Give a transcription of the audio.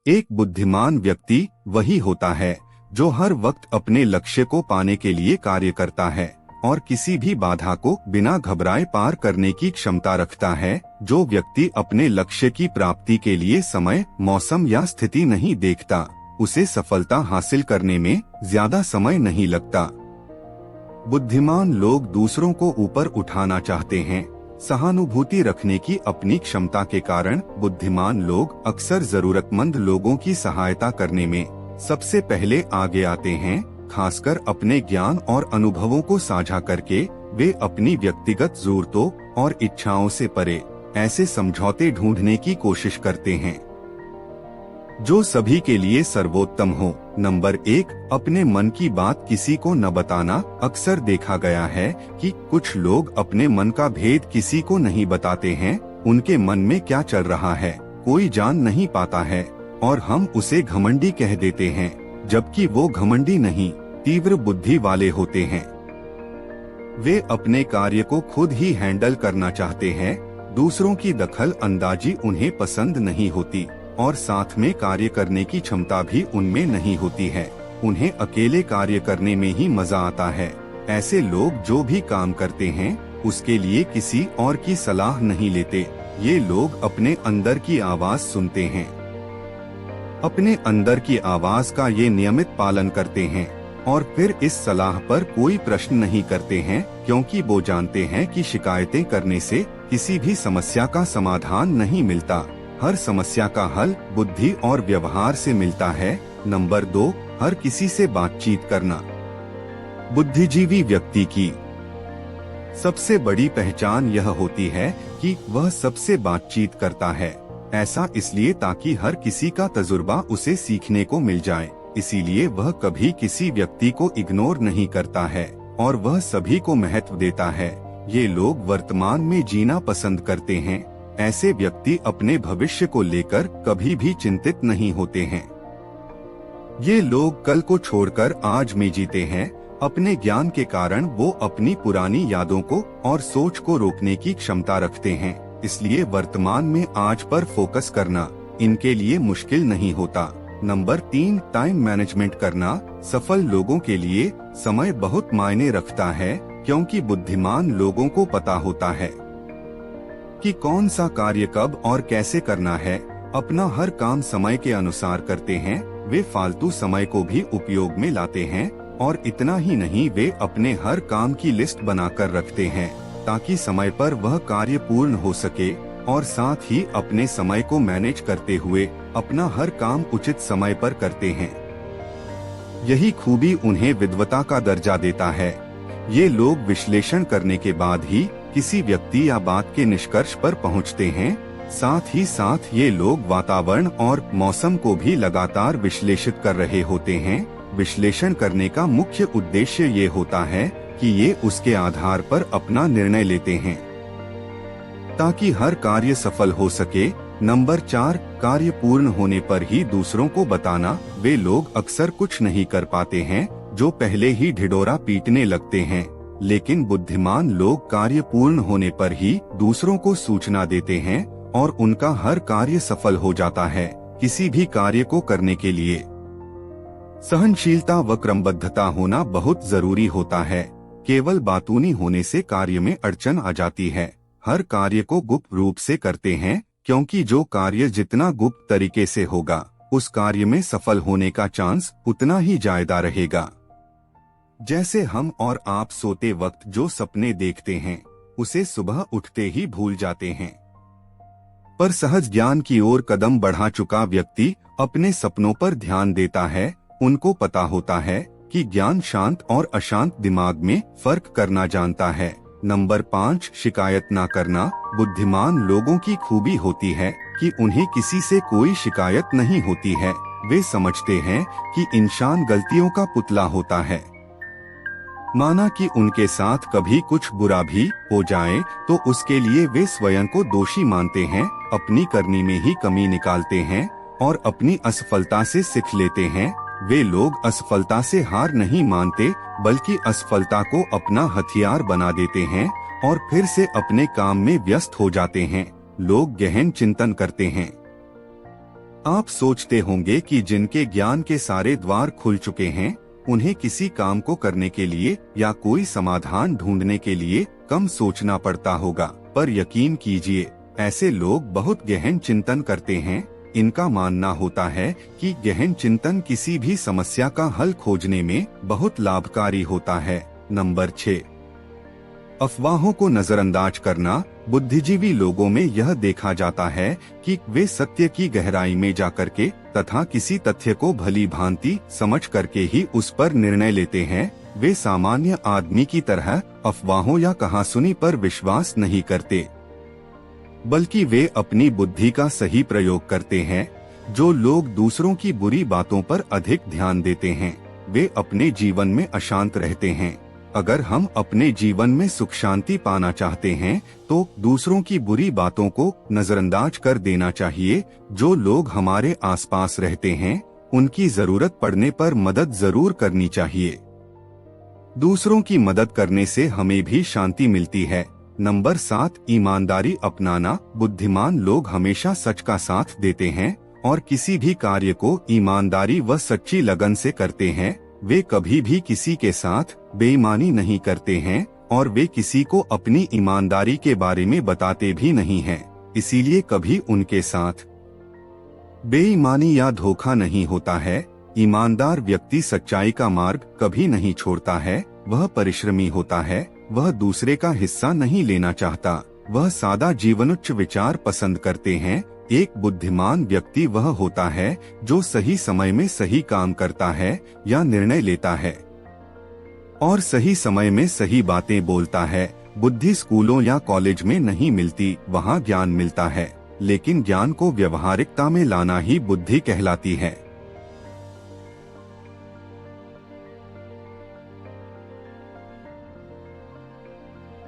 एक बुद्धिमान व्यक्ति वही होता है जो हर वक्त अपने लक्ष्य को पाने के लिए कार्य करता है और किसी भी बाधा को बिना घबराए पार करने की क्षमता रखता है। जो व्यक्ति अपने लक्ष्य की प्राप्ति के लिए समय, मौसम या स्थिति नहीं देखता, उसे सफलता हासिल करने में ज्यादा समय नहीं लगता। बुद्धिमान लोग दूसरों को ऊपर उठाना चाहते हैं। सहानुभूति रखने की अपनी क्षमता के कारण बुद्धिमान लोग अक्सर जरूरतमंद लोगों की सहायता करने में सबसे पहले आगे आते हैं। खासकर अपने ज्ञान और अनुभवों को साझा करके वे अपनी व्यक्तिगत जरूरतों और इच्छाओं से परे ऐसे समझौते ढूंढने की कोशिश करते हैं जो सभी के लिए सर्वोत्तम हो। नंबर 1, अपने मन की बात किसी को न बताना। अक्सर देखा गया है कि कुछ लोग अपने मन का भेद किसी को नहीं बताते हैं। उनके मन में क्या चल रहा है कोई जान नहीं पाता है और हम उसे घमंडी कह देते हैं, जबकि वो घमंडी नहीं, तीव्र बुद्धि वाले होते हैं। वे अपने कार्य को खुद ही हैंडल करना चाहते हैं। दूसरों की दखल अंदाजी उन्हें पसंद नहीं होती और साथ में कार्य करने की क्षमता भी उनमें नहीं होती है। उन्हें अकेले कार्य करने में ही मजा आता है। ऐसे लोग जो भी काम करते हैं उसके लिए किसी और की सलाह नहीं लेते। ये लोग अपने अंदर की आवाज सुनते हैं। अपने अंदर की आवाज का ये नियमित पालन करते हैं और फिर इस सलाह पर कोई प्रश्न नहीं करते हैं, क्योंकि वो जानते हैं कि शिकायतें करने से किसी भी समस्या का समाधान नहीं मिलता। हर समस्या का हल बुद्धि और व्यवहार से मिलता है। नंबर 2, हर किसी से बातचीत करना। बुद्धिजीवी व्यक्ति की सबसे बड़ी पहचान यह होती है कि वह सबसे बातचीत करता है। ऐसा इसलिए ताकि हर किसी का तजुर्बा उसे सीखने को मिल जाए। इसीलिए वह कभी किसी व्यक्ति को इग्नोर नहीं करता है और वह सभी को महत्व देता है। ये लोग वर्तमान में जीना पसंद करते हैं। ऐसे व्यक्ति अपने भविष्य को लेकर कभी भी चिंतित नहीं होते हैं। ये लोग कल को छोड़कर आज में जीते हैं। अपने ज्ञान के कारण वो अपनी पुरानी यादों को और सोच को रोकने की क्षमता रखते हैं। इसलिए वर्तमान में आज पर फोकस करना इनके लिए मुश्किल नहीं होता। नंबर 3, टाइम मैनेजमेंट करना। सफल लोगों के लिए समय बहुत मायने रखता है, क्योंकि बुद्धिमान लोगों को पता होता है कि कौन सा कार्य कब और कैसे करना है। अपना हर काम समय के अनुसार करते हैं। वे फालतू समय को भी उपयोग में लाते हैं और इतना ही नहीं, वे अपने हर काम की लिस्ट बनाकर रखते हैं ताकि समय पर वह कार्य पूर्ण हो सके और साथ ही अपने समय को मैनेज करते हुए अपना हर काम उचित समय पर करते हैं। यही खूबी उन्हें विद्वता का दर्जा देता है। ये लोग विश्लेषण करने के बाद ही किसी व्यक्ति या बात के निष्कर्ष पर पहुंचते हैं। साथ ही साथ ये लोग वातावरण और मौसम को भी लगातार विश्लेषित कर रहे होते हैं। विश्लेषण करने का मुख्य उद्देश्य ये होता है कि ये उसके आधार पर अपना निर्णय लेते हैं ताकि हर कार्य सफल हो सके। नंबर 4, कार्य पूर्ण होने पर ही दूसरों को बताना। वे लोग अक्सर कुछ नहीं कर पाते हैं जो पहले ही ढिढोरा पीटने लगते हैं, लेकिन बुद्धिमान लोग कार्य पूर्ण होने पर ही दूसरों को सूचना देते हैं और उनका हर कार्य सफल हो जाता है। किसी भी कार्य को करने के लिए सहनशीलता व क्रमबद्धता होना बहुत जरूरी होता है। केवल बातूनी होने से कार्य में अड़चन आ जाती है। हर कार्य को गुप्त रूप से करते हैं, क्योंकि जो कार्य जितना गुप्त तरीके से होगा उस कार्य में सफल होने का चांस उतना ही ज्यादा रहेगा। जैसे हम और आप सोते वक्त जो सपने देखते हैं उसे सुबह उठते ही भूल जाते हैं, पर सहज ज्ञान की ओर कदम बढ़ा चुका व्यक्ति अपने सपनों पर ध्यान देता है। उनको पता होता है कि ज्ञान शांत और अशांत दिमाग में फर्क करना जानता है। नंबर 5, शिकायत ना करना। बुद्धिमान लोगों की खूबी होती है कि उन्हें किसी से कोई शिकायत नहीं होती है। वे समझते हैं कि इंसान गलतियों का पुतला होता है। माना कि उनके साथ कभी कुछ बुरा भी हो जाए तो उसके लिए वे स्वयं को दोषी मानते हैं, अपनी करनी में ही कमी निकालते हैं और अपनी असफलता से सीख लेते हैं। वे लोग असफलता से हार नहीं मानते, बल्कि असफलता को अपना हथियार बना देते हैं और फिर से अपने काम में व्यस्त हो जाते हैं। लोग गहन चिंतन करते हैं आप सोचते होंगे कि जिनके ज्ञान के सारे द्वार खुल चुके हैं, उन्हें किसी काम को करने के लिए या कोई समाधान ढूंढने के लिए कम सोचना पड़ता होगा, पर यकीन कीजिए, ऐसे लोग बहुत गहन चिंतन करते हैं। इनका मानना होता है कि गहन चिंतन किसी भी समस्या का हल खोजने में बहुत लाभकारी होता है। नंबर 6, अफवाहों को नजरअंदाज करना। बुद्धिजीवी लोगों में यह देखा जाता है कि वे सत्य की गहराई में जाकर के तथा किसी तथ्य को भली भांति समझ करके ही उस पर निर्णय लेते हैं। वे सामान्य आदमी की तरह अफवाहों या कहासुनी पर विश्वास नहीं करते, बल्कि वे अपनी बुद्धि का सही प्रयोग करते हैं। जो लोग दूसरों की बुरी बातों पर अधिक ध्यान देते हैं, वे अपने जीवन में अशांत रहते हैं। अगर हम अपने जीवन में सुख शांति पाना चाहते हैं, तो दूसरों की बुरी बातों को नजरअंदाज कर देना चाहिए। जो लोग हमारे आसपास रहते हैं, उनकी जरूरत पड़ने पर मदद जरूर करनी चाहिए। दूसरों की मदद करने से हमें भी शांति मिलती है। नंबर 7, ईमानदारी अपनाना। बुद्धिमान लोग हमेशा सच का साथ देते हैं और किसी भी कार्य को ईमानदारी व सच्ची लगन से करते हैं। वे कभी भी किसी के साथ बेईमानी नहीं करते हैं और वे किसी को अपनी ईमानदारी के बारे में बताते भी नहीं हैं। इसीलिए कभी उनके साथ बेईमानी या धोखा नहीं होता है। ईमानदार व्यक्ति सच्चाई का मार्ग कभी नहीं छोड़ता है। वह परिश्रमी होता है, वह दूसरे का हिस्सा नहीं लेना चाहता, वह सादा जीवन उच्च विचार पसंद करते हैं। एक बुद्धिमान व्यक्ति वह होता है जो सही समय में सही काम करता है या निर्णय लेता है और सही समय में सही बातें बोलता है। बुद्धि स्कूलों या कॉलेज में नहीं मिलती, वहाँ ज्ञान मिलता है, लेकिन ज्ञान को व्यवहारिकता में लाना ही बुद्धि कहलाती है।